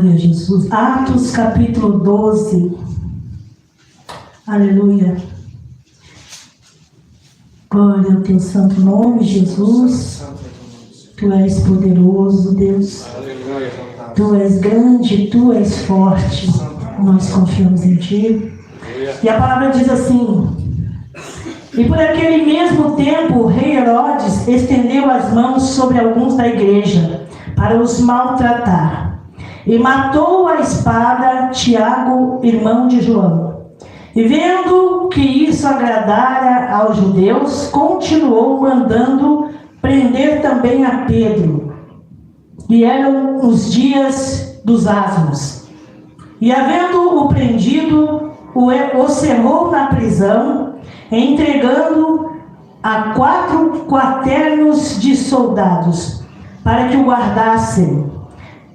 Glória a Jesus. Atos capítulo 12. Aleluia. Glória ao teu santo nome, Jesus. Tu és poderoso, Deus. Tu és grande, tu és forte. Nós confiamos em ti. E a palavra diz assim: e por aquele mesmo tempo o rei Herodes estendeu as mãos sobre alguns da igreja para os maltratar, e matou a espada Tiago, irmão de João. E vendo que isso agradara aos judeus, continuou mandando prender também a Pedro. E eram os dias dos asmos. E havendo-o prendido, o cerrou na prisão, entregando a 4 quaternos de soldados, para que o guardassem,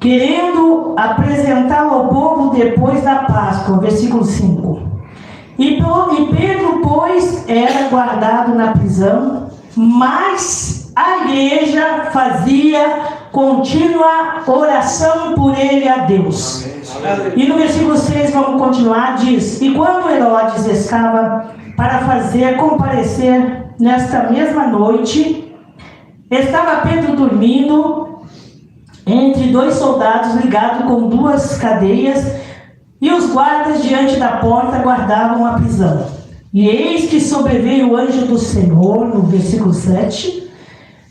querendo apresentá-lo ao povo depois da Páscoa. Versículo 5. E Pedro, pois, era guardado na prisão, mas a igreja fazia contínua oração por ele a Deus. E no versículo 6, vamos continuar, diz: e quando Herodes estava para fazer comparecer nesta mesma noite, estava Pedro dormindo entre 2 soldados ligados com 2 cadeias, e os guardas diante da porta guardavam a prisão. E eis que sobreveio o anjo do Senhor, no versículo 7,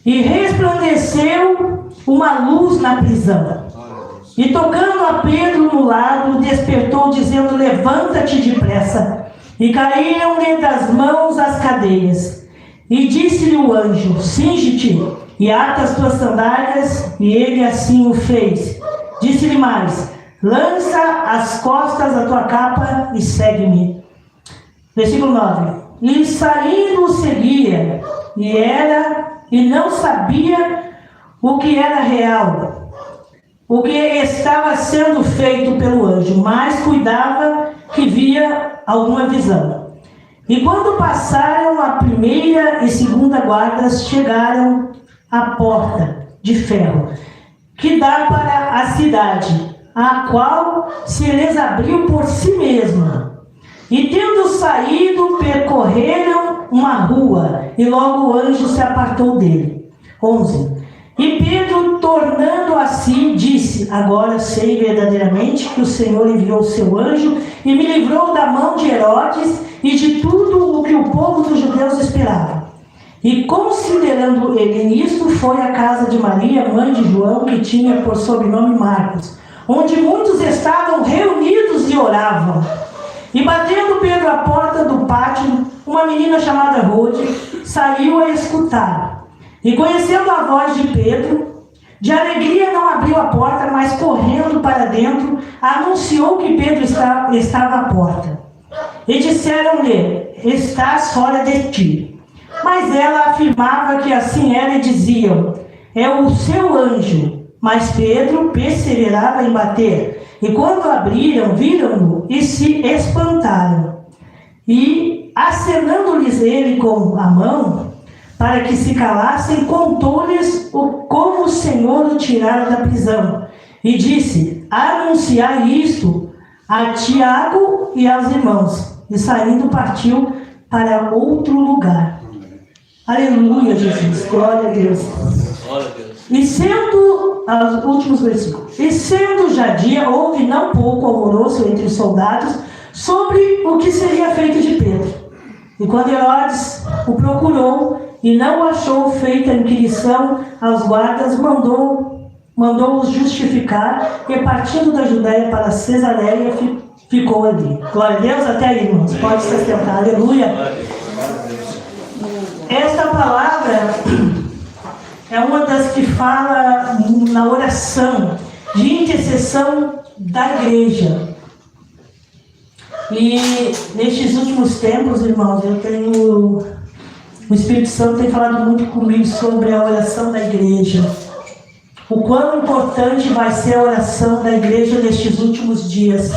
e resplandeceu uma luz na prisão. E tocando a Pedro no lado, despertou, dizendo: levanta-te depressa. E caíram-lhe das mãos as cadeias. E disse-lhe o anjo: cinge-te e ata as tuas sandálias. E ele assim o fez. Disse-lhe mais: lança as costas da tua capa e segue-me. Versículo 9. E saindo o seguia, e não sabia o que era real, o que estava sendo feito pelo anjo, mas cuidava que via alguma visão. E quando passaram a primeira e segunda guardas, chegaram à porta de ferro, que dá para a cidade, a qual se lhes abriu por si mesma. E tendo saído, percorreram uma rua, e logo o anjo se apartou dele. 11. E Pedro, tornando a si, disse: agora sei verdadeiramente que o Senhor enviou o seu anjo e me livrou da mão de Herodes e de tudo o que o povo dos judeus esperava. E considerando ele nisto, foi à casa de Maria, mãe de João, que tinha por sobrenome Marcos, onde muitos estavam reunidos e oravam. E batendo Pedro à porta do pátio, uma menina chamada Rode saiu a escutar. E conhecendo a voz de Pedro, de alegria não abriu a porta, mas correndo para dentro, anunciou que Pedro estava à porta. E disseram-lhe: estás fora de ti. Mas ela afirmava que assim era, e diziam: é o seu anjo. Mas Pedro perseverava em bater. E quando abriram, viram-no e se espantaram. E, acenando-lhes ele com a mão, para que se calassem, contou-lhes como o Senhor o tirara da prisão. E disse: anunciai isto a Tiago e aos irmãos. E saindo, partiu para outro lugar. Aleluia, Jesus. Glória a Deus. Glória a Deus. E sendo, os últimos versículos, e sendo já dia, houve não pouco alvoroço entre os soldados sobre o que seria feito de Pedro. E quando Herodes o procurou e não o achou, feita a inquirição aos guardas, mandou-os justificar, e partindo da Judéia para Cesareia, ficou ali. Glória a Deus. Até aí, irmãos. Pode se assentar. Aleluia. Esta palavra é uma das que fala na oração de intercessão da igreja. E nestes últimos tempos, irmãos, o Espírito Santo tem falado muito comigo sobre a oração da igreja. O quão importante vai ser a oração da igreja nestes últimos dias.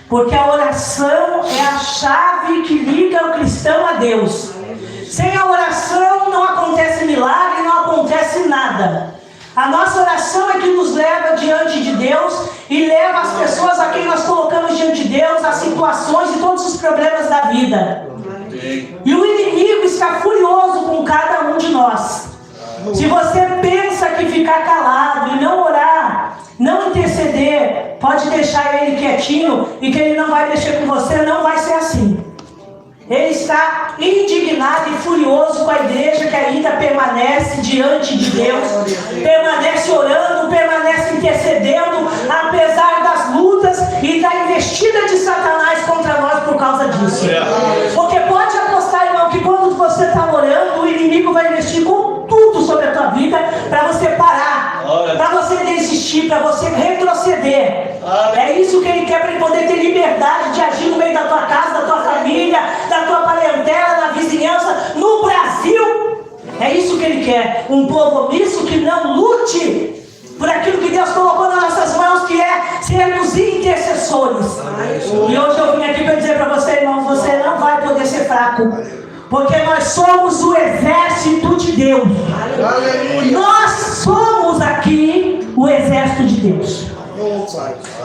Porque a oração é a chave que liga o cristão a Deus. Sem a oração não acontece milagre, não acontece nada. A nossa oração é que nos leva diante de Deus e leva as pessoas a quem nós colocamos diante de Deus, as situações e todos os problemas da vida. E o inimigo está furioso com cada um de nós. Se você pensa que ficar calado e não orar, não interceder, pode deixar ele quietinho e que ele não vai mexer com você, não vai ser assim. Ele está indignado e furioso com a igreja que ainda permanece diante de Deus, permanece orando, permanece intercedendo, apesar das lutas e da investida de Satanás contra nós por causa disso. Porque pode apostar, irmão, que quando você está orando, o inimigo vai investir com tudo sobre a tua vida para você parar, para você desistir, para você retroceder. É isso que ele quer, para ele poder ter liberdade de agir no meio da tua casa, da tua família, da tua parentela, na vizinhança, no Brasil. É isso que ele quer, um povo omisso que não lute por aquilo que Deus colocou nas nossas mãos, que é sermos intercessores. E hoje eu vim aqui para dizer para você, irmão, você não vai poder ser fraco, porque nós somos o exército de Deus. Nós somos aqui o exército de Deus.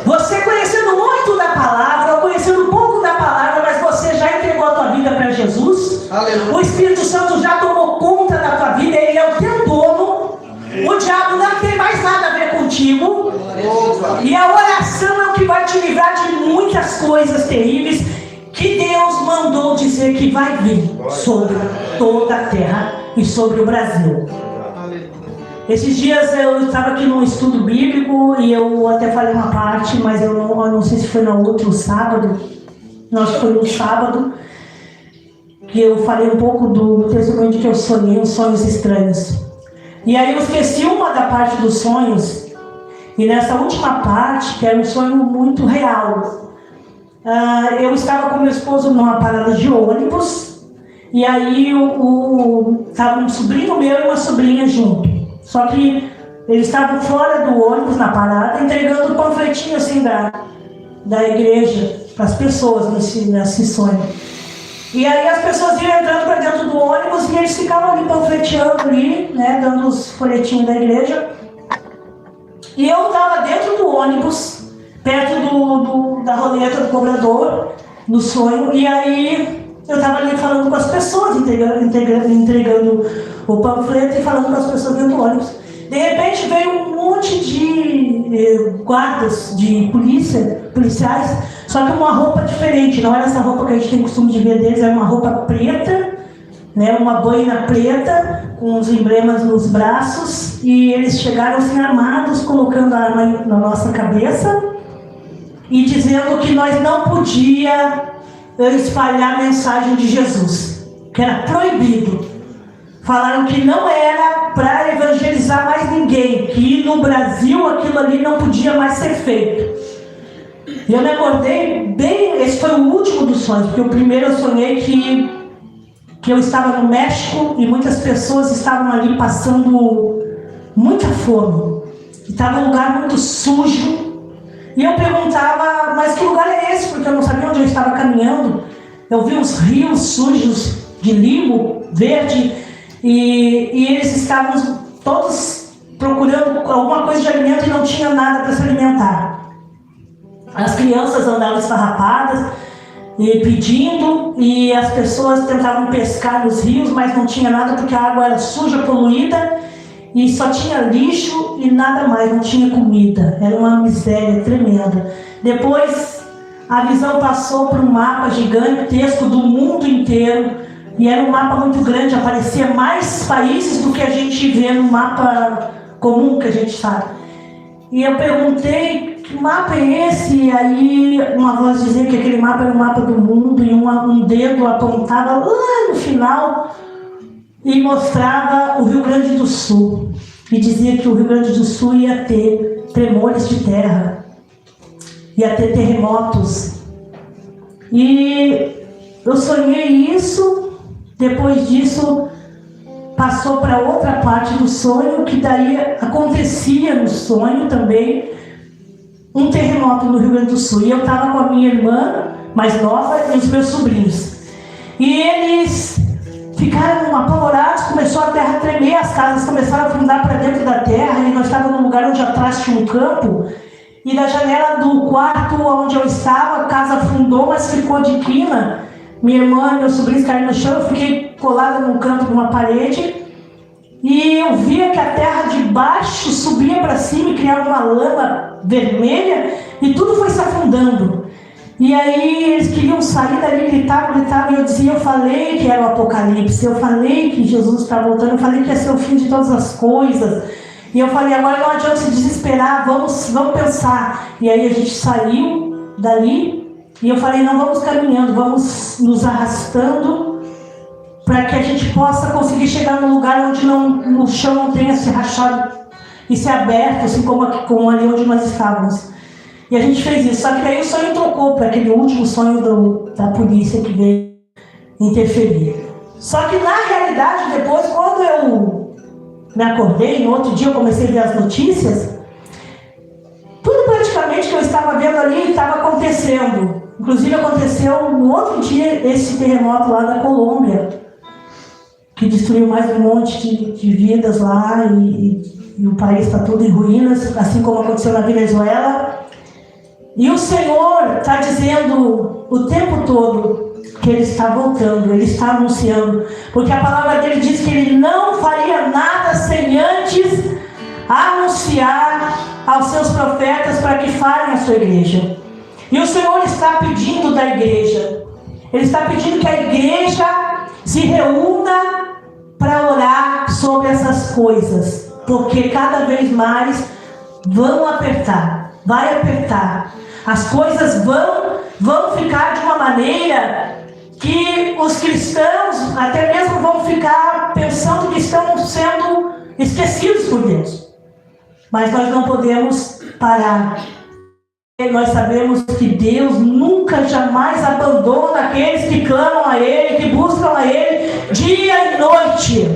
Você conhecendo muito da palavra, ou conhecendo pouco da palavra, mas você já entregou a tua vida para Jesus. O Espírito Santo já tomou conta da tua vida, ele é o teu dono. O diabo não tem mais nada a ver contigo. E a oração é o que vai te livrar de muitas coisas terríveis que Deus mandou dizer que vai vir sobre toda a terra e sobre o Brasil. Esses dias eu estava aqui num estudo bíblico e eu até falei uma parte, mas eu não sei se foi no outro sábado. Acho que foi no sábado que eu falei um pouco do testemunho de que eu sonhei uns sonhos estranhos. E aí eu esqueci uma da parte dos sonhos, e nessa última parte, que era um sonho muito real, eu estava com meu esposo numa parada de ônibus, e aí estava um sobrinho meu e uma sobrinha junto. Só que eles estavam fora do ônibus, na parada, entregando um panfletinho assim da igreja para as pessoas nesse sonho. E aí as pessoas iam entrando para dentro do ônibus e eles ficavam ali panfleteando ali, né, dando os folhetinhos da igreja. E eu estava dentro do ônibus, perto da roleta do cobrador, no sonho, e aí eu estava ali falando com as pessoas, entregando o panfleto e falando com as pessoas dentro do ônibus. De repente veio um monte de guardas de policiais, só que uma roupa diferente. Não era essa roupa que a gente tem costume de ver deles, era uma roupa preta, né, uma boina preta, com os emblemas nos braços, e eles chegaram assim armados, colocando a arma na nossa cabeça e dizendo que nós não podíamos espalhar a mensagem de Jesus, que era proibido. Falaram que não era para evangelizar mais ninguém, que no Brasil aquilo ali não podia mais ser feito. E eu me acordei bem, esse foi o último dos sonhos, porque o primeiro eu sonhei que eu estava no México e muitas pessoas estavam ali passando muita fome. Estava um lugar muito sujo. E eu perguntava, mas que lugar é esse? Porque eu não sabia onde eu estava caminhando. Eu vi uns rios sujos de limo verde e eles estavam todos procurando alguma coisa de alimento e não tinha nada para se alimentar. As crianças andavam esfarrapadas e pedindo, e as pessoas tentavam pescar nos rios, mas não tinha nada porque a água era suja, poluída, e só tinha lixo e nada mais, não tinha comida. Era uma miséria tremenda. Depois a visão passou para um mapa gigantesco do mundo inteiro, e era um mapa muito grande, aparecia mais países do que a gente vê no mapa comum que a gente sabe. E eu perguntei, que mapa é esse? E aí uma voz dizia que aquele mapa era o mapa do mundo, e um dedo apontava lá no final e mostrava o Rio Grande do Sul. E dizia que o Rio Grande do Sul ia ter tremores de terra, ia ter terremotos. E eu sonhei isso. Depois disso passou para outra parte do sonho, que daí acontecia no sonho também um terremoto no Rio Grande do Sul. E eu estava com a minha irmã mais nova e os meus sobrinhos. E eles ficaram apavorados, começou a terra tremer, as casas começaram a afundar para dentro da terra, e nós estávamos num lugar onde atrás tinha um campo, e da janela do quarto onde eu estava, a casa afundou, mas ficou de quina. Minha irmã e meus sobrinhos caíram no chão, eu fiquei colada num canto de uma parede, e eu via que a terra de baixo subia para cima e criava uma lama vermelha, e tudo foi se afundando. E aí eles queriam sair dali, gritavam, e eu falei que era o Apocalipse, eu falei que Jesus estava voltando, eu falei que ia ser o fim de todas as coisas. E eu falei, agora não adianta se desesperar, vamos pensar. E aí a gente saiu dali, e eu falei, não, vamos caminhando, vamos nos arrastando, para que a gente possa conseguir chegar num lugar onde o chão não tenha se rachado e se aberto, assim como ali onde nós estávamos. E a gente fez isso, só que daí o sonho trocou para aquele último sonho da polícia que veio interferir. Só que na realidade, depois, quando eu me acordei, no outro dia eu comecei a ver as notícias, tudo praticamente que eu estava vendo ali estava acontecendo. Inclusive aconteceu no outro dia esse terremoto lá da Colômbia, que destruiu mais um monte de vidas lá, e o país está todo em ruínas, assim como aconteceu na Venezuela. E o Senhor está dizendo o tempo todo que Ele está voltando, Ele está anunciando, porque a palavra dele diz que Ele não faria nada sem antes anunciar aos seus profetas para que falem a sua igreja. E o Senhor está pedindo da igreja, Ele está pedindo que a igreja se reúna para orar sobre essas coisas, porque cada vez mais vão apertar, vai apertar. As coisas vão ficar de uma maneira que os cristãos até mesmo vão ficar pensando que estão sendo esquecidos por Deus. Mas nós não podemos parar. Nós sabemos que Deus nunca, jamais abandona aqueles que clamam a Ele, que buscam a Ele dia e noite.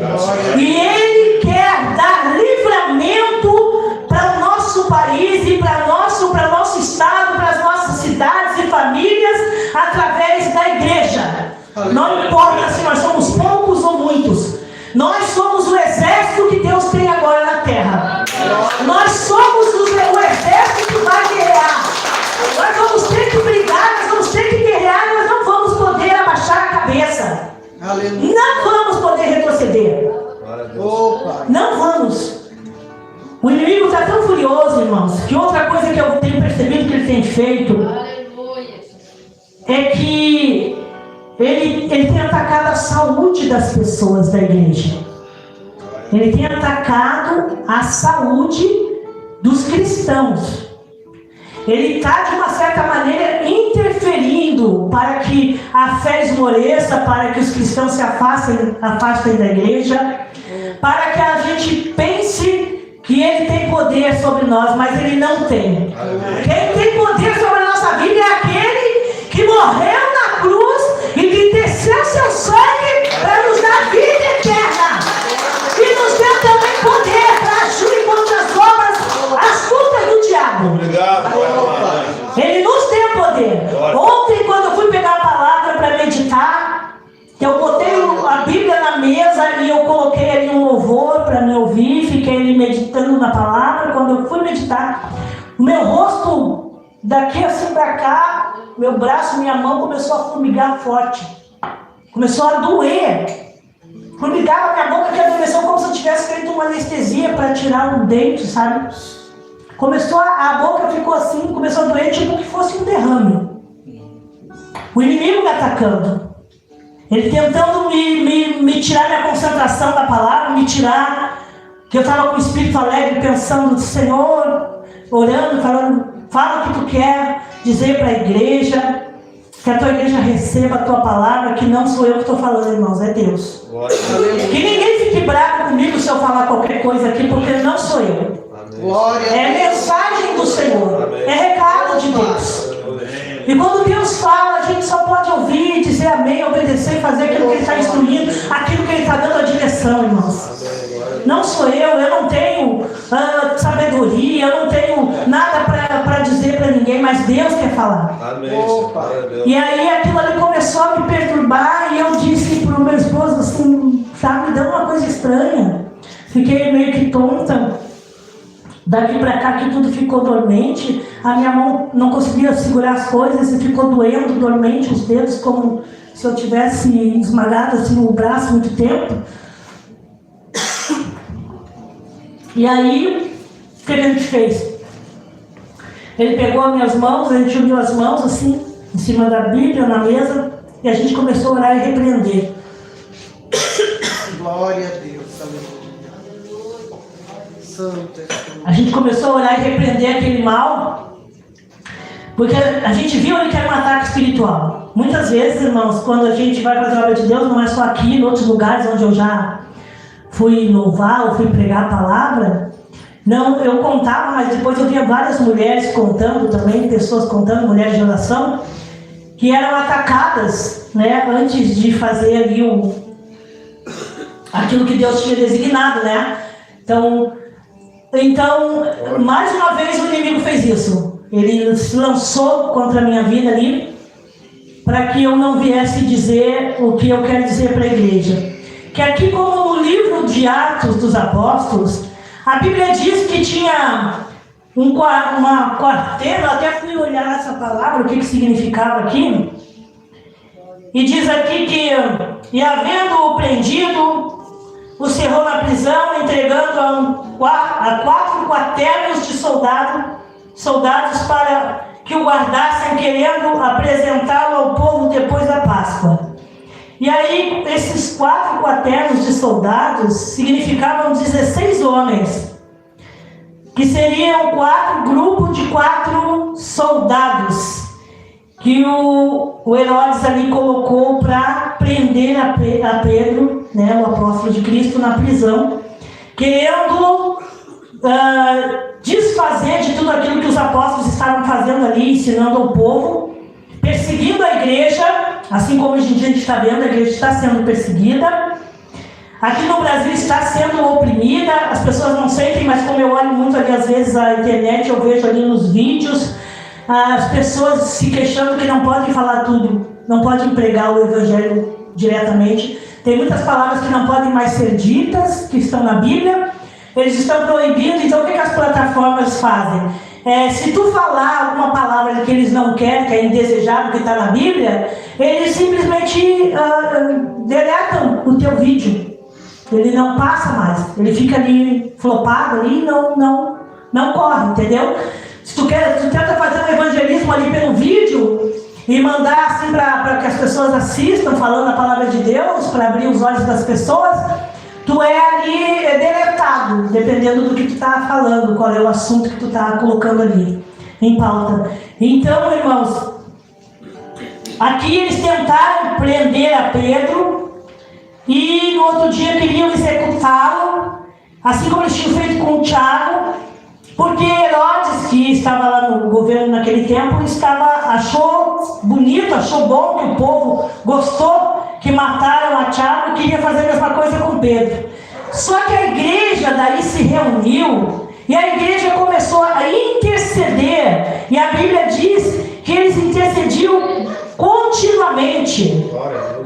E Ele quer dar livramento para o nosso país e para nosso estado, para as nossas cidades e famílias, através da igreja. Não importa se nós somos poucos ou muitos. Nós somos o exército que Deus tem agora na terra. Nós somos o exército que vai guerrear. Nós vamos ter que brigar, nós vamos ter que guerrear, nós não vamos poder abaixar a cabeça. Aleluia. Não vamos poder retroceder. Não vamos. O inimigo está tão furioso, irmãos, que outra coisa que eu tenho percebido que ele tem feito é que ele tem atacado a saúde das pessoas da igreja. Ele tem atacado a saúde dos cristãos. Ele está, de uma certa maneira, interferindo para que a fé esmoreça, para que os cristãos se afastem da igreja, para que a gente pense que ele tem poder sobre nós, mas ele não tem. Quem tem poder sobre a nossa vida é aquele que morreu na cruz e que desceu seu sangue para nos dar vida eterna. E nos deu também poder para agir contra as obras astutas do diabo. Obrigado. Ele nos deu poder. Ontem, quando eu fui pegar a palavra para meditar, eu botei a Bíblia na mesa e eu coloquei ali um louvor para me ouvir, fiquei ali meditando na palavra. Quando eu fui meditar, o meu rosto daqui assim para cá, meu braço, minha mão começou a formigar forte. Começou a doer. Formigava minha boca, que adormeceu como se eu tivesse feito uma anestesia para tirar um dente, sabe? Começou a boca ficou assim, começou a doer, tipo que fosse um derrame. O inimigo me atacando. Ele tentando me tirar minha concentração da palavra, me tirar, que eu estava com o espírito alegre, pensando, Senhor, orando, falando, fala o que tu quer dizer para a igreja, que a tua igreja receba a tua palavra, que não sou eu que estou falando, irmãos, é Deus. Que ninguém fique bravo comigo se eu falar qualquer coisa aqui, porque não sou eu. É mensagem do Senhor, é recado de Deus. E quando Deus fala, a gente só pode ouvir, dizer amém, obedecer e fazer aquilo que Ele está instruindo, aquilo que Ele está dando a direção, irmãos. Não sou eu não tenho sabedoria, eu não tenho nada para dizer para ninguém, mas Deus quer falar. Amém. E aí aquilo ali começou a me perturbar e eu disse para o meu esposo assim, tá me dando uma coisa estranha. Fiquei meio que tonta. Daqui para cá que tudo ficou dormente, a minha mão não conseguia segurar as coisas e ficou doendo, dormente os dedos, como se eu tivesse esmagado assim o braço muito tempo. E aí, o que a gente fez? Ele pegou as minhas mãos, a gente uniu as mãos assim, em cima da Bíblia, na mesa, e a gente começou a orar e repreender. Glória a Deus, aleluia. Santo é Deus. A gente começou a orar e repreender aquele mal, porque a gente viu ali que era um ataque espiritual. Muitas vezes, irmãos, quando a gente vai fazer a obra de Deus, não é só aqui, em outros lugares onde eu já fui louvar ou fui pregar a palavra, não, eu contava, mas depois eu via várias mulheres contando também, pessoas contando, mulheres de oração, que eram atacadas, né, antes de fazer ali aquilo que Deus tinha designado, né? Então, mais uma vez o inimigo fez isso. Ele se lançou contra a minha vida ali, para que eu não viesse dizer o que eu quero dizer para a igreja. Que aqui, como no livro de Atos dos Apóstolos, a Bíblia diz que tinha uma quarteira, eu até fui olhar essa palavra, o que significava aqui, e diz aqui que, e havendo-o prendido, o cerrou na prisão, entregando a 4 quartélios de soldados para que o guardassem, querendo apresentá-lo ao povo depois da Páscoa. E aí, esses 4 quartélios de soldados significavam 16 homens, que seriam 4 grupos de 4 soldados, que o Herodes ali colocou para prender a Pedro, né, o apóstolo de Cristo, na prisão, querendo desfazer de tudo aquilo que os apóstolos estavam fazendo ali, ensinando ao povo, perseguindo a igreja, assim como hoje em dia a gente está vendo, a igreja está sendo perseguida. Aqui no Brasil está sendo oprimida, as pessoas não sentem, mas como eu olho muito ali às vezes a internet, eu vejo ali nos vídeos, as pessoas se queixando que não podem falar tudo, não podem pregar o evangelho diretamente. Tem muitas palavras que não podem mais ser ditas, que estão na Bíblia, eles estão proibindo. Então o que as plataformas fazem? Se tu falar alguma palavra que eles não querem, que é indesejável, que está na Bíblia, eles simplesmente deletam o teu vídeo. Ele não passa mais, ele fica ali flopado ali e não corre, entendeu? Se tu tenta fazer um evangelismo ali pelo vídeo e mandar assim para que as pessoas assistam falando a palavra de Deus, para abrir os olhos das pessoas, tu ali deletado, dependendo do que tu está falando, qual é o assunto que tu está colocando ali em pauta. Então, irmãos, aqui eles tentaram prender a Pedro e no outro dia queriam executá-lo, assim como eles tinham feito com o Tiago, porque Herodes, que estava lá no governo naquele tempo, achou bonito, achou bom, que o povo gostou, que mataram a Tiago, e queria fazer a mesma coisa com Pedro. Só que a igreja daí se reuniu e a igreja começou a interceder, e a Bíblia diz que eles intercediam continuamente.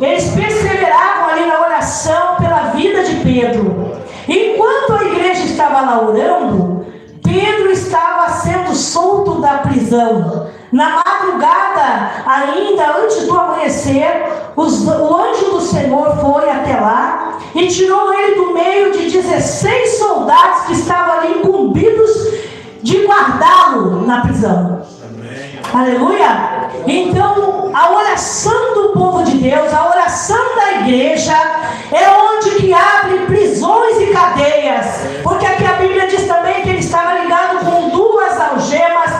Eles perseveravam ali na oração pela vida de Pedro. Enquanto a igreja estava lá orando, Pedro estava sendo solto da prisão. Na madrugada, ainda antes do amanhecer, o anjo do Senhor foi até lá e tirou ele do meio de 16 soldados que estavam ali incumbidos de guardá-lo na prisão. Amém. Aleluia! Então, a oração do povo de Deus, a oração da igreja, é onde que abre prisões e cadeias. Porque aqui a Bíblia diz também que ele estava ligado com 2 algemas.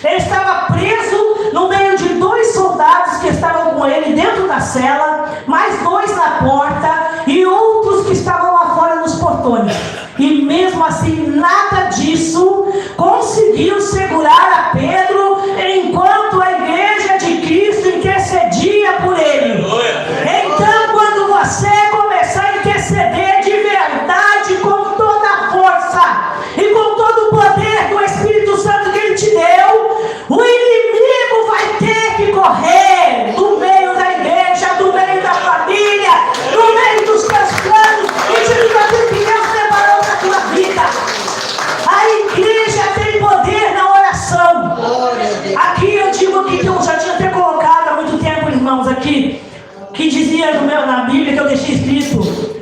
Ele estava preso no meio de 2 soldados que estavam com ele dentro da cela, mais 2 na porta e outros que estavam lá fora nos portões. E mesmo assim, nada disso conseguiu segurar a Pedro, enquanto a igreja de Cristo intercedia por ele. Então, quando você começar a interceder de verdade, com toda a força e com todo o poder do Espírito Santo que ele te deu, o inimigo vai ter que correr do meio da igreja, do meio da família, que dizia na Bíblia, que eu deixei escrito: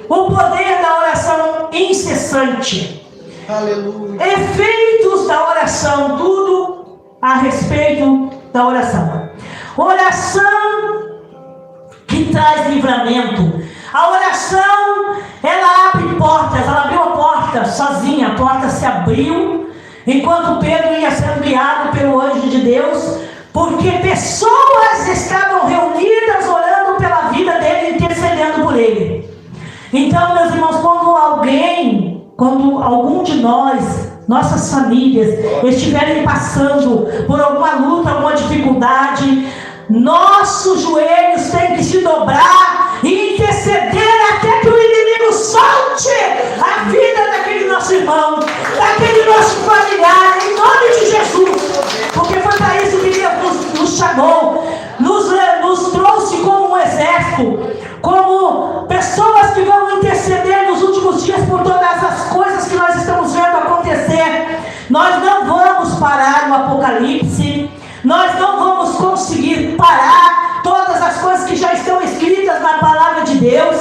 o poder da oração incessante. Aleluia. Efeitos da oração, tudo a respeito da oração. Oração que traz livramento. A oração, ela abre portas. Ela abriu a porta sozinha, a porta se abriu enquanto Pedro ia sendo guiado pelo anjo de Deus, porque pessoas estavam reunidas orando pela vida dele, intercedendo por ele. Então, meus irmãos, quando algum de nós, nossas famílias, estiverem passando por alguma luta, alguma dificuldade, nossos joelhos têm que se dobrar e interceder até que o inimigo solte a vida daquele nosso irmão, daquele nosso familiar, em nome de Jesus. Porque foi para isso que Deus nos chamou, nos trouxe como um exército, como pessoas que vão interceder nos últimos dias por todas as coisas que nós estamos vendo acontecer. Nós não vamos parar no Apocalipse, nós não vamos conseguir parar todas as coisas que já estão escritas na palavra de Deus,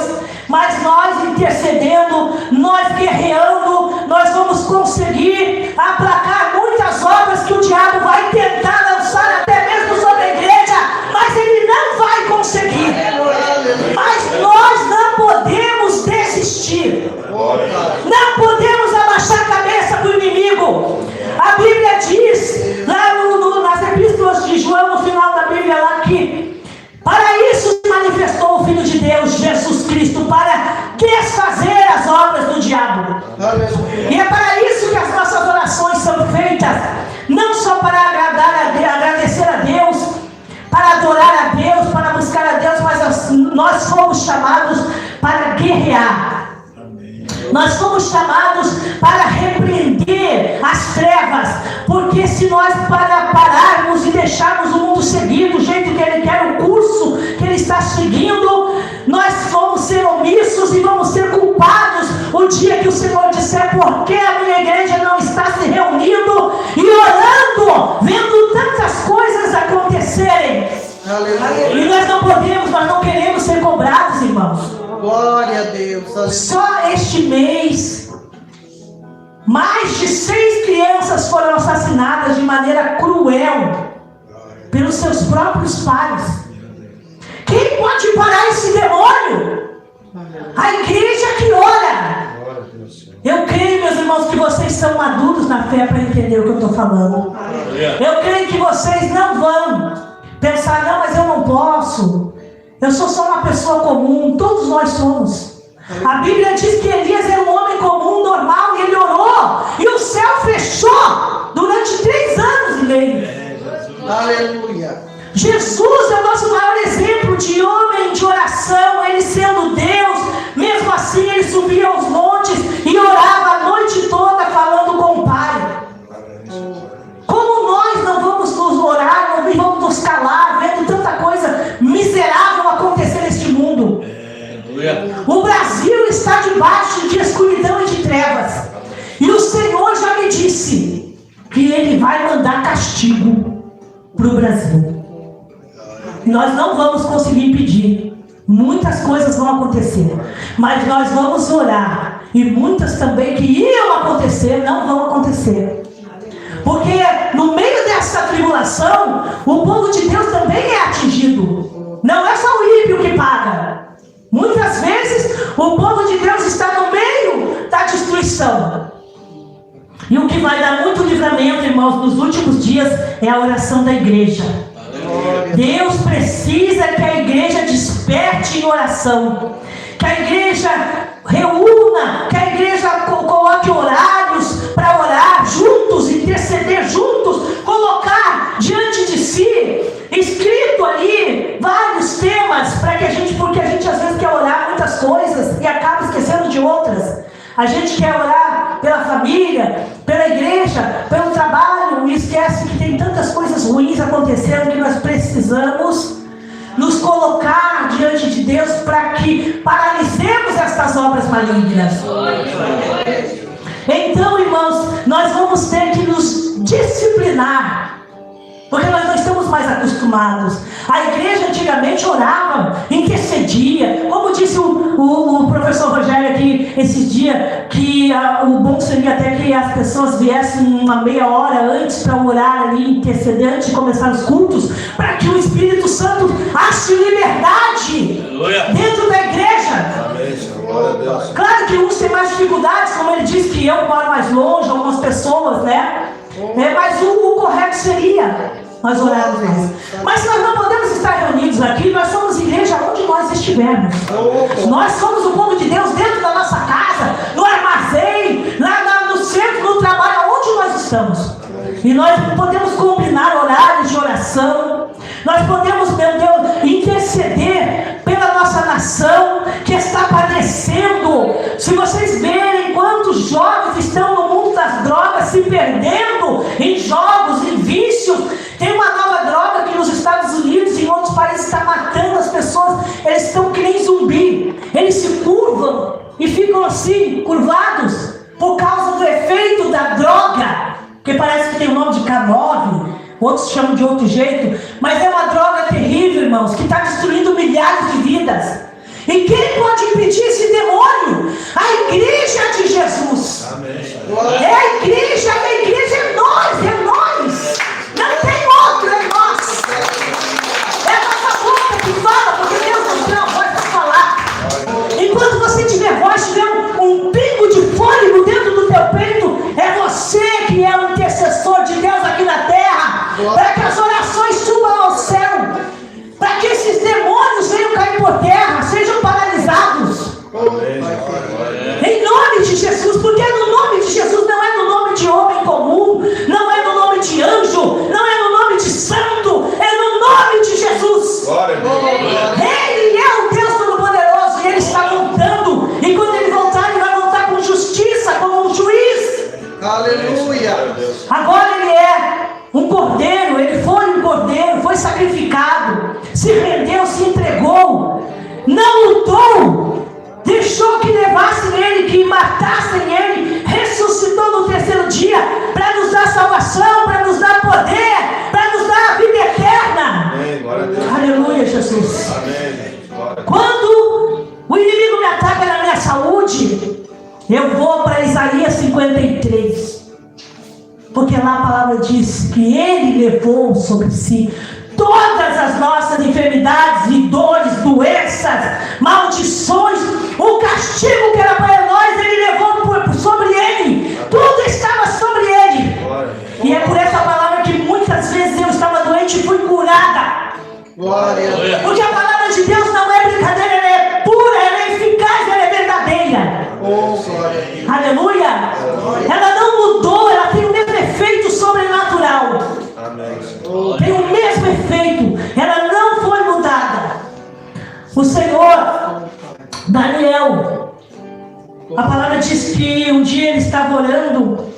mas nós intercedendo, nós guerreando, nós vamos conseguir aplacar muitas obras que o diabo vai tentar lançar até mesmo sobre a igreja, mas ele não vai conseguir. Mas nós não podemos desistir, não podemos abaixar a cabeça para o inimigo. A Bíblia diz lá nas epístolas de João, no final da Bíblia, lá que para isso se manifestou o Filho de Deus, Jesus Cristo, para desfazer as obras do diabo. E é para isso que as nossas orações são feitas, não só para agradecer a Deus, para adorar a Deus, para buscar a Deus, mas nós fomos chamados para guerrear. Nós fomos chamados para repreender as trevas, porque se nós pararmos e deixarmos o mundo seguir do jeito que ele quer, o curso que ele está seguindo, nós vamos ser omissos e vamos ser culpados o dia que o Senhor disser: por que a minha igreja não está se reunindo e orando, vendo tantas coisas acontecerem? E nós não queremos ser cobrados, irmãos. Glória a Deus. Aleluia. Só este mês, mais de 6 crianças foram assassinadas de maneira cruel pelos seus próprios pais. Quem pode parar esse demônio? A igreja que ora. Eu creio, meus irmãos, que vocês são maduros na fé para entender o que eu estou falando. Eu creio que vocês não vão pensar: não, mas eu não posso, eu sou só uma pessoa comum. Todos nós somos. A Bíblia diz que Elias era um homem comum, normal, e ele orou, e o céu fechou durante 3 anos e meio. Aleluia. Jesus é o nosso maior exemplo de homem de oração. Ele sendo Deus, mesmo assim ele subia aos montes e orava a noite toda falando com o Pai. Como nós não vamos nos orar, não vamos nos calar, vendo tanta coisa miserável acontecer neste mundo? O Brasil está debaixo de escuridão e de trevas, e o Senhor já me disse que Ele vai mandar castigo para o Brasil. Nós não vamos conseguir impedir, muitas coisas vão acontecer, mas nós vamos orar, e muitas também que iam acontecer não vão acontecer. Porque no meio dessa tribulação, o povo de Deus também é atingido. Não é só o ímpio que paga. Muitas vezes o povo de Deus está no meio da destruição. E o que vai dar muito livramento, irmãos, nos últimos dias é a oração da igreja. Deus precisa que a igreja desperte em oração, que a igreja reúna, que a igreja coloque horários para orar juntos, interceder juntos, colocar diante de si, escrito ali, vários temas, porque a gente às vezes quer orar muitas coisas e acaba esquecendo de outras. A gente quer orar pela família, pela igreja, pelo trabalho, e esquece que tem tantas coisas ruins acontecendo que nós precisamos nos colocar diante de Deus para que paralisemos estas obras malignas. Então, irmãos, nós vamos ter que nos disciplinar, porque nós não estamos mais mais acostumados. A igreja antigamente orava, intercedia. Como disse o professor Rogério aqui esses dias, que o bom seria até que as pessoas viessem uma meia hora antes para orar ali, interceder antes de começar os cultos, para que o Espírito Santo ache liberdade dentro da igreja. Claro que uns têm mais dificuldades, como ele disse que eu moro mais longe, algumas pessoas, né? Mas o correto seria nós orarmos mais. Mas nós não podemos estar reunidos aqui, nós somos igreja onde nós estivermos. Nós somos o povo de Deus dentro da nossa casa, no armazém, lá no centro, no trabalho, onde nós estamos. E nós podemos combinar horários de oração. Nós podemos, meu Deus, interceder pela nossa nação que está padecendo. Se vocês verem quantos jovens estão no mundo das drogas se perdendo em jogos, em vícios. Tem uma nova droga que nos Estados Unidos e em outros países está matando as pessoas. Eles estão que nem zumbi. Eles se curvam e ficam assim, curvados, por causa do efeito da droga, que parece que tem o nome de K9. Outros chamam de outro jeito, mas é uma droga terrível, irmãos, que está destruindo milhares de vidas. E quem pode impedir esse demônio? A igreja de Jesus. Amém. É a igreja é nós, é nós. Não tem outro, é nós. É a nossa boca que fala, porque Deus nos deu a voz para falar. Enquanto você tiver voz, tiver um pingo de fôlego dentro do teu peito, é você que é o intercessor de Deus aqui na terra, para que as orações subam ao céu, para que esses demônios venham cair por terra, sejam paralisados. Em nome de Jesus, porque no nome de Jesus não é no nome de homem comum, não é no nome de anjo, não é no nome de santo, é no nome de Jesus. Ele é o Deus Todo-Poderoso e Ele está voltando, e quando Ele voltar, Ele vai voltar com justiça, como um juiz. Aleluia. Agora Ele é um cordeiro, Ele foi um cordeiro, foi sacrificado, se rendeu, se entregou, não lutou, deixou que levassem Ele, que matassem Ele, ressuscitou no terceiro dia, para nos dar salvação, para nos dar poder, para nos dar a vida eterna. Amém. Aleluia, Jesus. Amém. Quando o inimigo me ataca na minha saúde, eu vou para Isaías 53. Porque lá a palavra diz que Ele levou sobre si todas as nossas enfermidades e dores, doenças, maldições. O castigo que era para nós, Ele levou sobre Ele. Tudo estava sobre Ele. E é por essa palavra que muitas vezes eu estava doente e fui curada. Porque a palavra de Deus não é brincadeira, ela é pura, ela é eficaz, ela é verdadeira. Aleluia. Ela não mudou, ela tem o mesmo efeito sobrenatural. Tem o mesmo efeito, ela não foi mudada. O Senhor, Daniel, a palavra diz que um dia ele estava orando,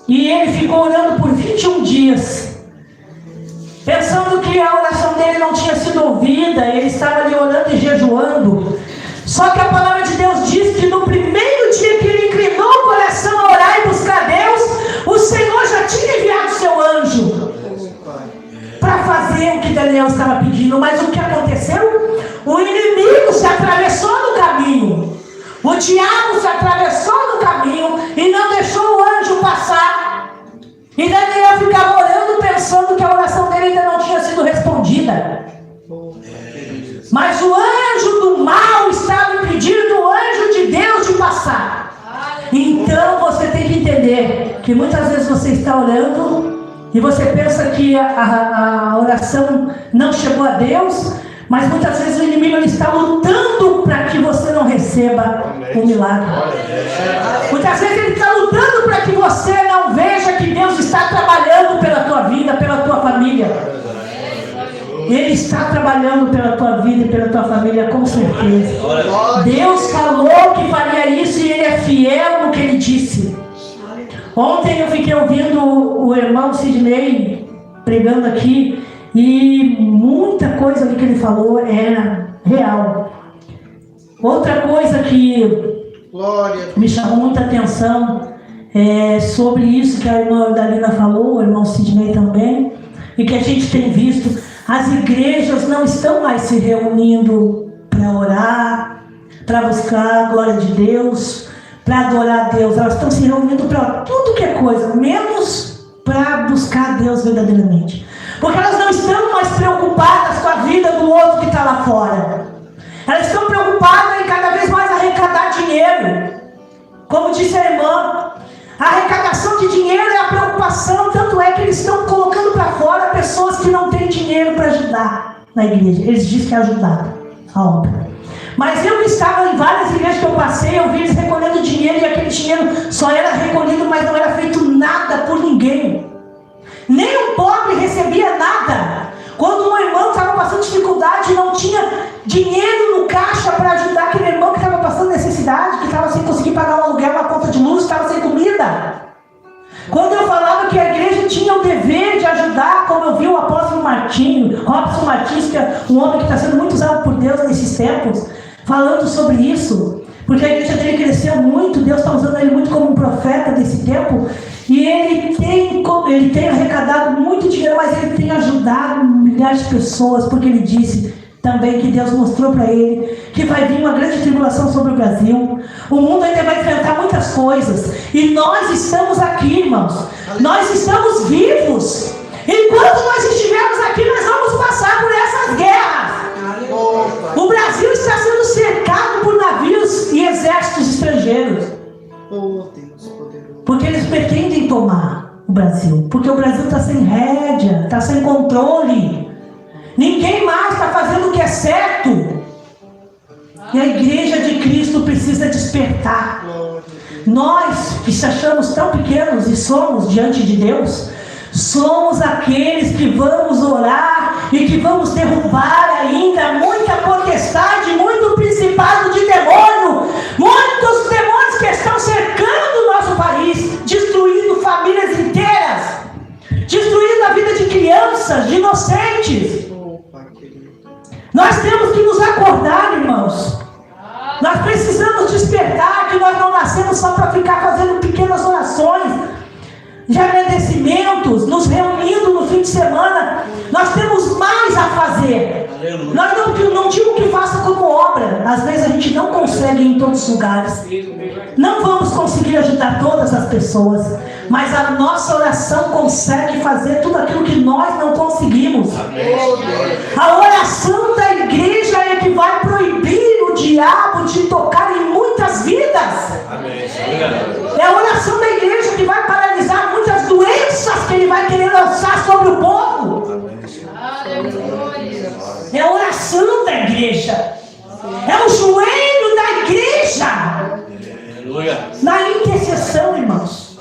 e ele ficou orando por 21 dias, pensando que a oração dele não tinha sido ouvida. Ele estava ali orando e jejuando. Só que a palavra de Deus diz que no primeiro dia que ele inclinou o coração a orar e buscar Deus, o Senhor já tinha enviado seu anjo para fazer o que Daniel estava pedindo. Mas o que aconteceu? O inimigo se atravessou no caminho, o diabo se atravessou no caminho e não deixou o anjo passar. E Daniel ficava orando pensando que a oração dele ainda não tinha sido respondida. Mas o anjo do mal estava impedindo o anjo de Deus de passar. Então você tem que entender que muitas vezes você está orando e você pensa que a oração não chegou a Deus, mas muitas vezes o inimigo está lutando para que você não receba o milagre. Muitas vezes ele está lutando para que você não veja que Deus está trabalhando pela tua vida, pela tua família. Ele está trabalhando pela tua vida e pela tua família, com certeza. Deus falou que faria isso e Ele é fiel no que Ele disse. Ontem eu fiquei ouvindo o irmão Sidney pregando aqui, e muita coisa do que ele falou era real. Outra coisa que me chamou muita atenção é sobre isso que a irmã Dalina falou, o irmão Sidney também. e que a gente tem visto, as igrejas não estão mais se reunindo para orar, para buscar a glória de Deus, para adorar a Deus. Elas estão se reunindo para tudo que é coisa, menos para buscar a Deus verdadeiramente. Porque elas não estão mais preocupadas com a vida do outro que está lá fora. Elas estão preocupadas em cada vez mais arrecadar dinheiro. Como disse a irmã, a arrecadação de dinheiro é a preocupação, tanto é que eles estão colocando para fora pessoas que não têm dinheiro para ajudar na igreja. Eles dizem que é ajudar a obra. Mas eu que estava em várias igrejas que eu passei, eu vi eles recolhendo dinheiro, e aquele dinheiro só era recolhido, mas não era feito nada por ninguém. Nem o pobre recebia nada. Quando um irmão estava passando dificuldade e não tinha dinheiro no caixa para ajudar aquele irmão que estava passando necessidade, que estava sem conseguir pagar um aluguel, uma conta de luz, estava sem comida. Quando eu falava que a igreja tinha o dever de ajudar, como eu vi o apóstolo Robson Martins, que é um homem que está sendo muito usado por Deus nesses tempos, falando sobre isso, porque a igreja dele cresceu muito, Deus está usando ele muito como um profeta desse tempo, e ele tem arrecadado muito dinheiro, mas ele tem ajudado milhares de pessoas, porque ele disse também que Deus mostrou para ele que vai vir uma grande tribulação sobre o Brasil. O mundo ainda vai enfrentar muitas coisas, e nós estamos aqui, irmãos, nós estamos vivos. Enquanto nós estivermos aqui, nós vamos passar por essas guerras. O Brasil está sendo cercado por navios e exércitos estrangeiros, porque eles pretendem tomar o Brasil, porque o Brasil está sem rédea, está sem controle, ninguém mais está fazendo o que é certo, e a igreja de Cristo precisa despertar. Nós que se achamos tão pequenos e somos diante de Deus, somos aqueles que vamos orar e que vamos derrubar ainda muita potestade, muito principado de demônio, muitos demônios que estão cercando o nosso país, destruindo famílias inteiras, destruindo a vida de crianças, de inocentes. Nós temos que nos acordar, irmãos. Nós precisamos despertar que nós não nascemos só para ficar fazendo pequenas orações de agradecimentos, nos reunindo no fim de semana. Nós temos mais a fazer. Nós não digo que faça como obra. Às vezes a gente não consegue ir em todos os lugares. Não vamos conseguir ajudar todas as pessoas, mas a nossa oração consegue fazer tudo aquilo que nós não conseguimos. A oração da igreja é que vai proibir o diabo de tocar em muitas vidas. É a oração da igreja que vai paralisar muitas doenças que ele vai querer lançar sobre o povo. É a oração da igreja. É o joelho da igreja. Na intercessão, irmãos.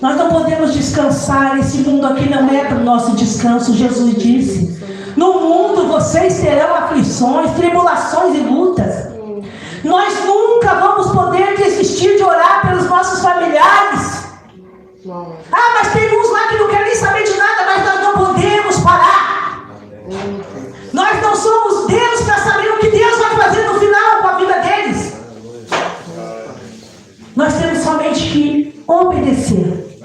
Nós não podemos descansar. Esse mundo aqui não é para o nosso descanso. Jesus disse: no mundo vocês terão aflições, tribulações e lutas. Nós nunca vamos poder desistir de orar pelos nossos familiares. Ah, mas tem uns lá que não querem nem saber de nada, mas nós não podemos parar. Nós não somos Deus para saber o que Deus vai fazer no final com a vida deles. Nós temos somente que obedecer.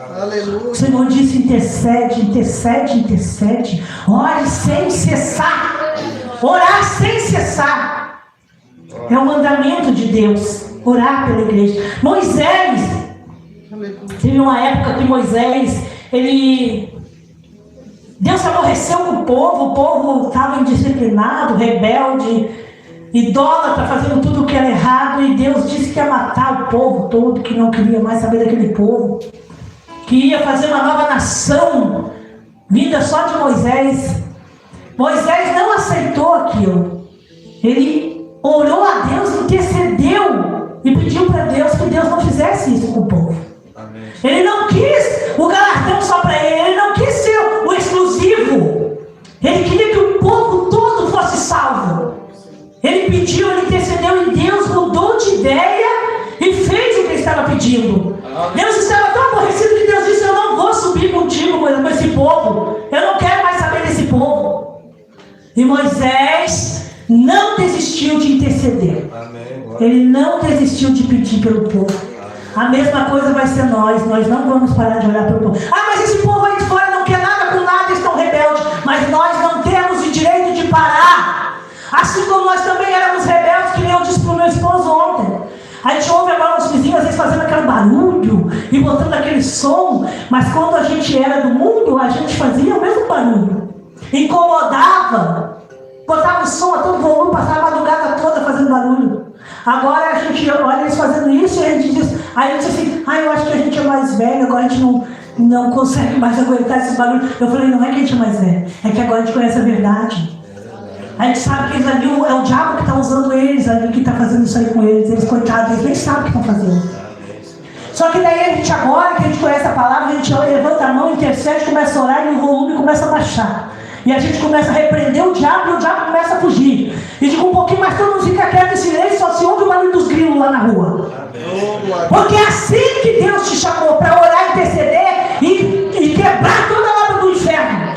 O Senhor disse: intercede, intercede, intercede. Ore sem cessar. Orar sem cessar. É o mandamento de Deus, orar pela igreja. Moisés, teve uma época que Moisés, Deus se aborreceu com o povo estava indisciplinado, rebelde, idólatra, fazendo tudo o que era errado, e Deus disse que ia matar o povo todo, que não queria mais saber daquele povo, que ia fazer uma nova nação, vinda só de Moisés. Moisés não aceitou aquilo. Ele orou a Deus, intercedeu e pediu para Deus que Deus não fizesse isso com o povo. Ele não quis o galardão só para ele não quis ser o exclusivo. Ele queria que o povo todo fosse salvo. Ele pediu, ele intercedeu, e Deus mudou de ideia e fez o que ele estava pedindo. Deus estava tão aborrecido que Deus disse: eu não vou subir contigo com esse povo, eu não quero mais saber desse povo. E Moisés não desistiu de interceder. Ele não desistiu de pedir pelo povo. A mesma coisa vai ser nós. Nós não vamos parar de orar pelo povo. Ah, mas esse povo aí de fora não quer nada aquele som, mas quando a gente era do mundo, a gente fazia o mesmo barulho. Incomodava. Botava o som a todo volume, passava a madrugada toda fazendo barulho. Agora a gente olha eles fazendo isso e a gente diz, aí diz assim, eu acho que a gente é mais velho, agora a gente não consegue mais aguentar esses barulhos. Eu falei, não é que a gente é mais velho, é que agora a gente conhece a verdade. A gente sabe que eles ali, é o diabo que está usando eles ali, que está fazendo isso aí com eles. Eles, coitados, eles nem sabem o que estão fazendo. Só que daí a gente agora, que a gente conhece a palavra, a gente levanta a mão, intercede, começa a orar e o volume começa a baixar. E a gente começa a repreender o diabo e o diabo começa a fugir. E digo um pouquinho, mas todo mundo fica quieto em silêncio, só se ouve o barulho dos grilos lá na rua. Porque é assim que Deus te chamou, para orar, interceder e quebrar toda a obra do inferno.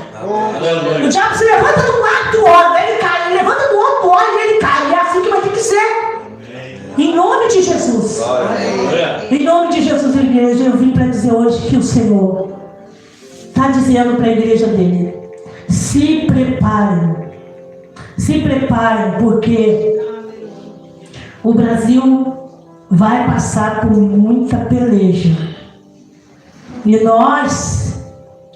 O diabo se levanta de um lado do óleo, ele cai, ele levanta do outro óleo e ele cai. E é assim que vai ter que ser. Em nome de Jesus. Em nome de Jesus, igreja, eu vim para dizer hoje que o Senhor está dizendo para a igreja dele: se preparem, porque o Brasil vai passar por muita peleja. E nós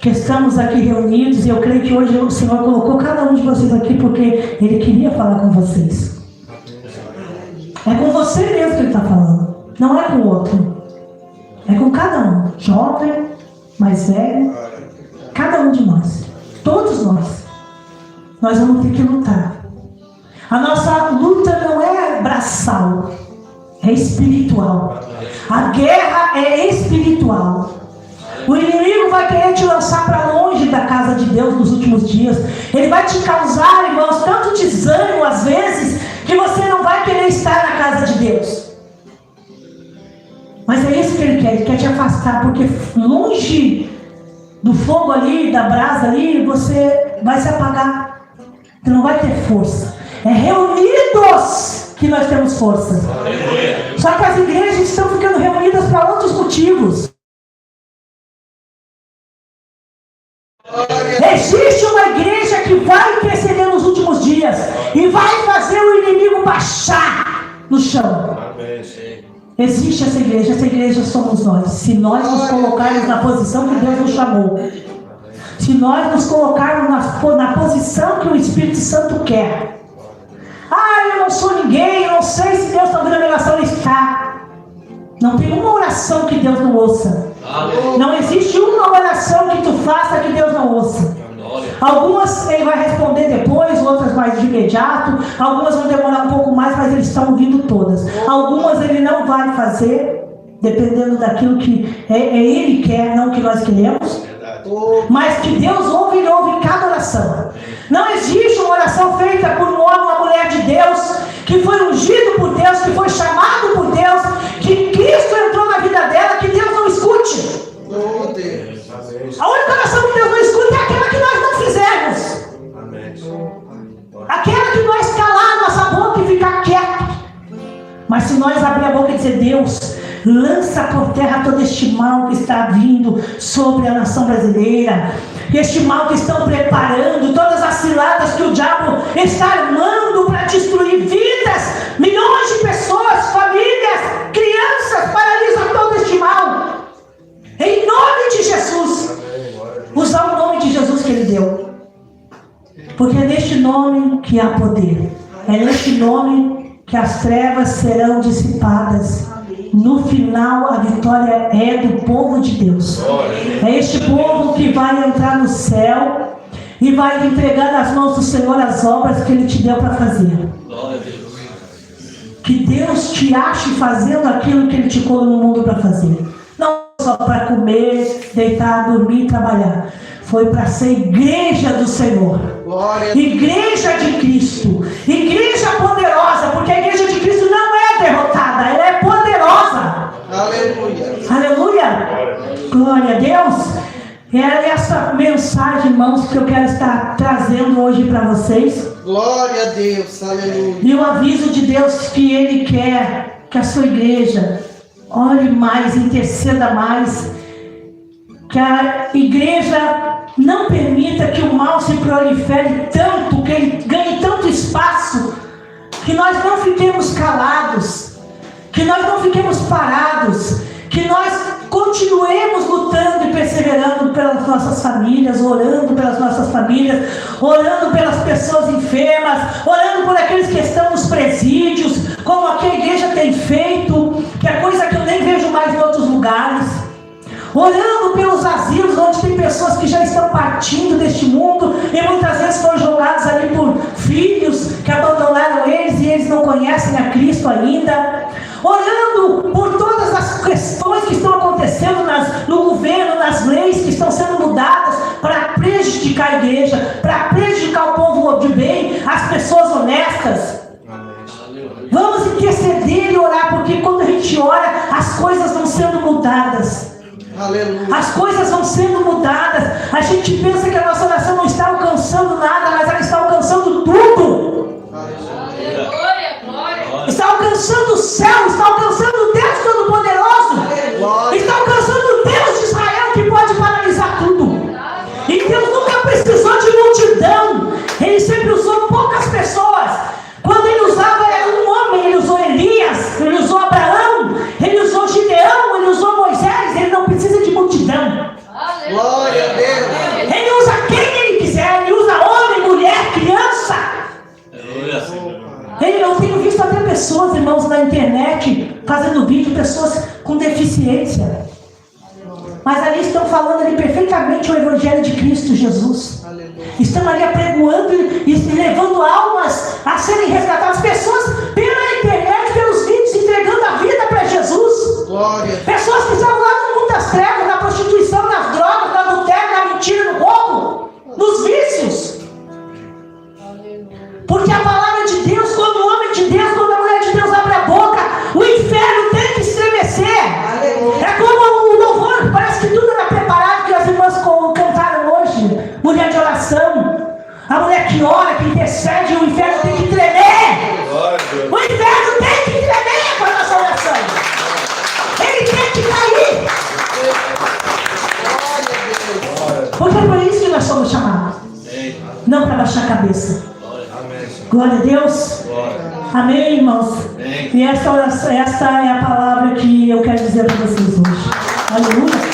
que estamos aqui reunidos, e eu creio que hoje o Senhor colocou cada um de vocês aqui porque Ele queria falar com vocês. É com você mesmo que Ele está falando, não é com o outro. É com cada um, jovem, mais velho, cada um de nós, todos nós. Nós vamos ter que lutar. A nossa luta não é braçal, é espiritual. A guerra é espiritual. O inimigo vai querer te lançar para longe da casa de Deus nos últimos dias. Ele vai te causar, irmãos, tanto desânimo às vezes, que você não vai querer estar na casa de Deus. Mas é isso que ele quer te afastar, porque longe do fogo ali, da brasa ali, você vai se apagar. Você não vai ter força. É reunidos que nós temos força. Só que as igrejas estão ficando reunidas para outros motivos. Existe uma igreja que vai interceder nos últimos dias e vai fazer o inimigo baixar no chão. Existe essa igreja somos nós. Se nós nos colocarmos na posição que Deus nos chamou, se nós nos colocarmos na posição que o Espírito Santo quer. Eu não sou ninguém, eu não sei se Deus está ouvindo a minha oração. Ele está. Não tem uma oração que Deus não ouça. Não existe uma oração que tu faça que Deus não ouça. Algumas Ele vai responder depois, outras mais de imediato. Algumas vão demorar um pouco mais, mas Ele está ouvindo todas. Algumas Ele não vai fazer, dependendo daquilo que Ele quer, não que nós queremos. Mas que Deus ouve, Ele ouve cada oração. Não existe uma oração feita por um homem, uma mulher de Deus, que foi ungido por Deus, que foi chamado por Deus, que Cristo entrou na vida dela, que Deus não escute. A única oração que Deus não escuta é aquela que nós não fizermos. Aquela que nós calar nossa boca e ficar quieto. Mas se nós abrir a boca e dizer: Deus, lança por terra todo este mal que está vindo sobre a nação brasileira, este mal que estão preparando, todas as ciladas que o diabo está armando para destruir vidas, milhões de pessoas, famílias, crianças, paralisa todo este mal. Em nome de Jesus. Usar o nome de Jesus que Ele deu. Porque é neste nome que há poder. É neste nome que as trevas serão dissipadas. No final, a vitória é do povo de Deus. É este povo que vai entrar no céu e vai entregar nas mãos do Senhor as obras que Ele te deu para fazer. Que Deus te ache fazendo aquilo que Ele te colocou no mundo para fazer. Não só para comer, deitar, dormir e trabalhar. Foi para ser igreja do Senhor. Igreja de Cristo. Igreja poderosa, porque a igreja de Cristo não é derrotada, ela é poderosa. Aleluia. Aleluia. Glória a Deus. É essa mensagem, irmãos, que eu quero estar trazendo hoje para vocês. Glória a Deus. Aleluia. E o aviso de Deus que Ele quer que a sua igreja ore mais, interceda mais. Que a igreja não permita que o mal se prolifere tanto, que ele ganhe tanto espaço, que nós não fiquemos calados, que nós não fiquemos parados, que nós continuemos lutando e perseverando pelas nossas famílias, orando pelas nossas famílias, orando pelas pessoas enfermas, orando por aqueles que estão nos presídios, como aqui a igreja tem feito, que é coisa que eu nem vejo mais em outros lugares. Orando pelos asilos, onde tem pessoas que já estão partindo deste mundo e muitas vezes foram jogados ali por filhos que abandonaram eles e eles não conhecem a Cristo ainda. Orando por todas as questões que estão acontecendo no governo, nas leis que estão sendo mudadas para prejudicar a igreja, para prejudicar o povo de bem, as pessoas honestas. Vamos interceder e orar, porque quando a gente ora, as coisas vão sendo mudadas. Aleluia. As coisas vão sendo mudadas. A gente pensa que a nossa oração não está alcançando nada, mas ela está alcançando tudo. Aleluia, glória. Está alcançando o céu, está alcançando o Deus Todo-Poderoso, está alcançando o Deus de Israel que pode paralisar tudo. E Deus nunca precisou de multidão, Ele sempre usou poucas pessoas. Quando Ele usava era um homem, Ele usou Elias, Ele usou Abraão, Ele usou Gideão, Ele usou Moisés. Ele não precisa de multidão. Glória a Deus. Ele usa quem Ele quiser, Ele usa homem, mulher, criança. Eu tenho visto até pessoas, irmãos, na internet fazendo vídeo, pessoas com deficiência, mas ali estão falando ali perfeitamente o Evangelho de Cristo Jesus. Estão ali apregoando e levando almas a serem resgatadas, pessoas pela internet, pelos vídeos, entregando a vida para Jesus. Glória. Pessoas que estavam lá no mundo das trevas, na prostituição, nas drogas, no adultério, na mentira, no roubo, nos vícios. Porque a palavra de Deus, quando o homem de Deus, quando a mulher de Deus abre a boca, o inferno tem que estremecer. É como o louvor, parece que tudo era preparado, que as irmãs cantaram hoje. Mulher de oração, a mulher que ora, que intercede, o inferno tem que tremer. O inferno tem que tremer com a nossa oração. Ele tem que cair. Porque é por isso que nós somos chamados, não para baixar a cabeça. Glória a Deus. Amém, irmãos? E essa é a palavra que eu quero dizer para vocês hoje. Aleluia.